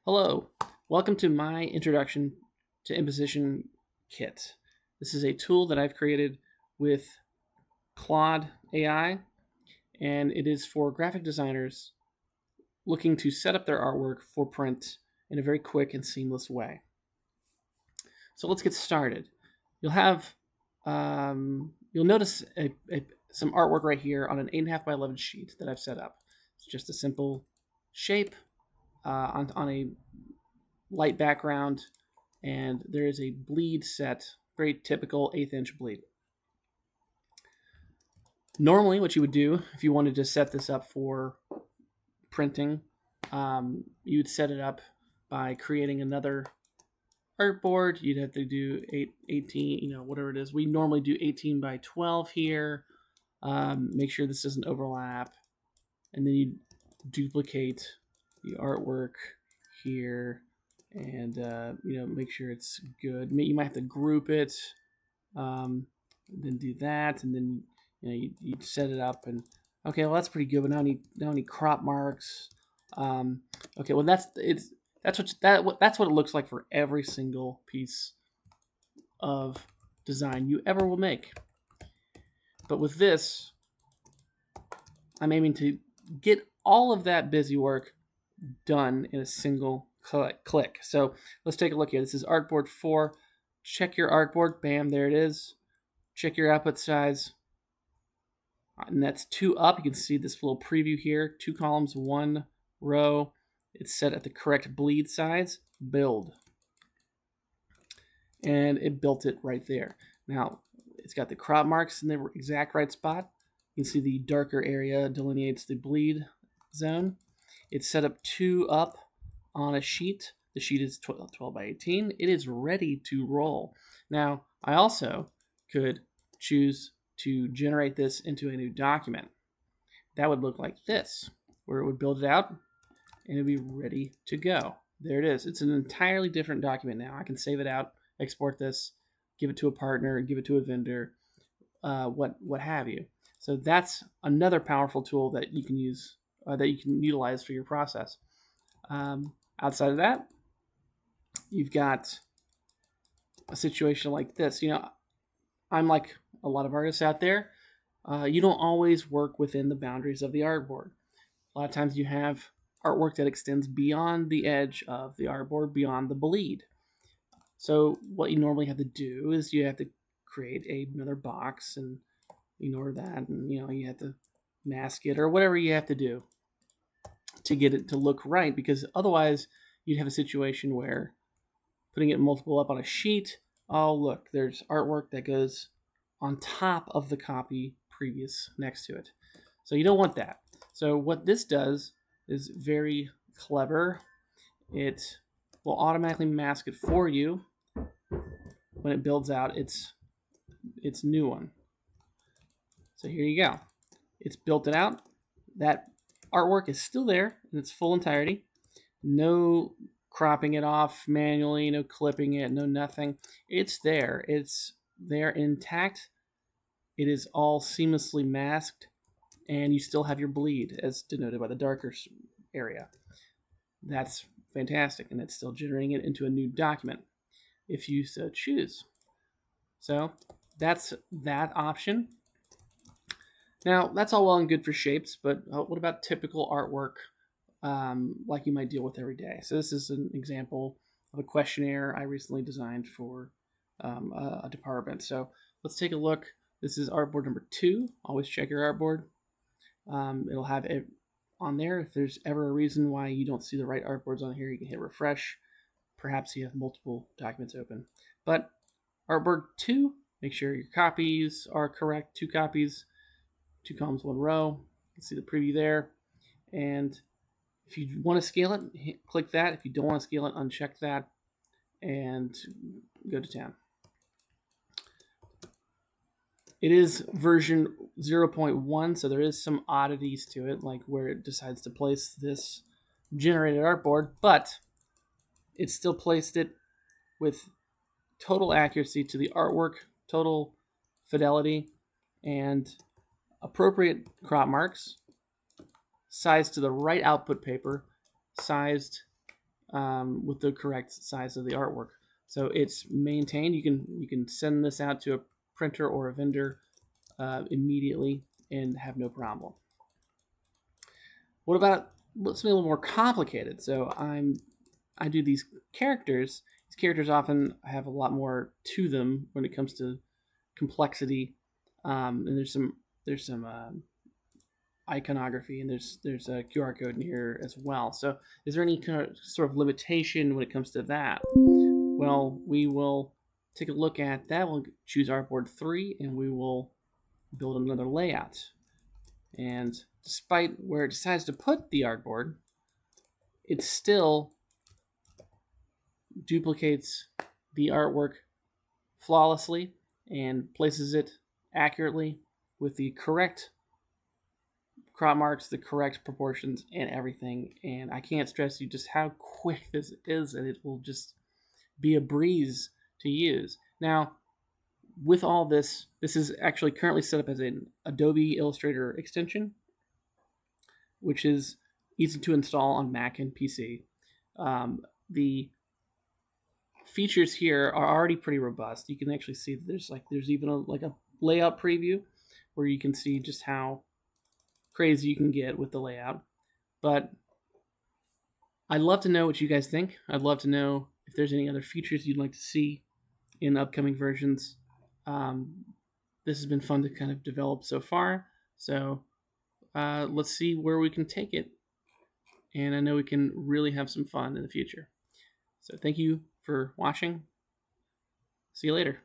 Hello, welcome to my introduction to Imposition Kit. This is a tool that I've created with Claude AI, and it is for graphic designers looking to set up their artwork for print in a very quick and seamless way. So let's get started. You'll have you'll notice some artwork right here on an 8.5 by 11 sheet that I've set up. It's just a simple shape on a light background, and there is a bleed set, very typical 1/8 inch bleed. Normally, what you would do if you wanted to set this up for printing, you'd set it up by creating another artboard. You'd have to do 18, whatever it is. We normally do 18 by 12 here. Make sure this doesn't overlap. And then you duplicate the artwork here and make sure it's good. You might have to group it, then do that, and then you set it up. And okay, well that's pretty good. But now I need crop marks. Okay, well that's what it looks like for every single piece of design you ever will make. But with this, I'm aiming to get all of that busy work done in a single click. So let's take a look here. This is artboard 4. Check your artboard. Bam, there it is. Check your output size. And that's 2 up. You can see this little preview here. 2 columns, 1 row. It's set at the correct bleed size. Build. And it built it right there. Now, it's got the crop marks in the exact right spot. You can see the darker area delineates the bleed zone. It's set up 2 up on a sheet. The sheet is 12 by 18. It is ready to roll. Now, I also could choose to generate this into a new document. That would look like this, where it would build it out and it would be ready to go. There it is. It's an entirely different document now. I can save it out, export this, give it to a partner, give it to a vendor, what have you. So that's another powerful tool that you can use, that you can utilize for your process. Outside of that, you've got a situation like this. I'm like a lot of artists out there. You don't always work within the boundaries of the artboard. A lot of times you have artwork that extends beyond the edge of the artboard, beyond the bleed. So what you normally have to do is you have to create another box and ignore that, and you have to mask it or whatever you have to do to get it to look right, because otherwise you'd have a situation where putting it multiple up on a sheet, oh look, there's artwork that goes on top of the copy previous next to it. So you don't want that. So what this does is very clever. It will automatically mask it for you when it builds out its new one. So here you go. It's built it out. That artwork is still there in its full entirety. No cropping it off manually, no clipping it, no nothing. It's there. It's there intact. It is all seamlessly masked, and you still have your bleed as denoted by the darker area. That's fantastic, and it's still generating it into a new document if you so choose. So that's that option. Now, that's all well and good for shapes, but what about typical artwork like you might deal with every day? So this is an example of a questionnaire I recently designed for a department. So let's take a look. This is artboard number 2. Always check your artboard. It'll have it on there. If there's ever a reason why you don't see the right artboards on here, you can hit refresh. Perhaps you have multiple documents open. But artboard 2, make sure your copies are correct. 2 copies, 2 columns, 1 row. You can see the preview there. And if you want to scale it, click that. If you don't want to scale it, uncheck that and go to town. It is version 0.1, so there is some oddities to it, like where it decides to place this generated artboard, but it still placed it with total accuracy to the artwork, total fidelity, and appropriate crop marks, sized to the right output paper, sized with the correct size of the artwork. So it's maintained. You can send this out to a printer or a vendor immediately and have no problem. What about something a little more complicated? So I do these characters. These characters often have a lot more to them when it comes to complexity, and there's some iconography, and there's a QR code in here as well. So is there any kind of sort of limitation when it comes to that? Well, we will take a look at that. We'll choose Artboard 3 and we will build another layout. And despite where it decides to put the artboard, it still duplicates the artwork flawlessly and places it accurately with the correct crop marks, the correct proportions, and everything. And I can't stress you just how quick this is, and it will just be a breeze to use. Now, with all this, this is actually currently set up as an Adobe Illustrator extension, which is easy to install on Mac and PC. The features here are already pretty robust. You can actually see that there's even a layout preview where you can see just how crazy you can get with the layout. But I'd love to know what you guys think. I'd love to know if there's any other features you'd like to see in upcoming versions. This has been fun to kind of develop so far. So let's see where we can take it. And I know we can really have some fun in the future. So thank you for watching. See you later.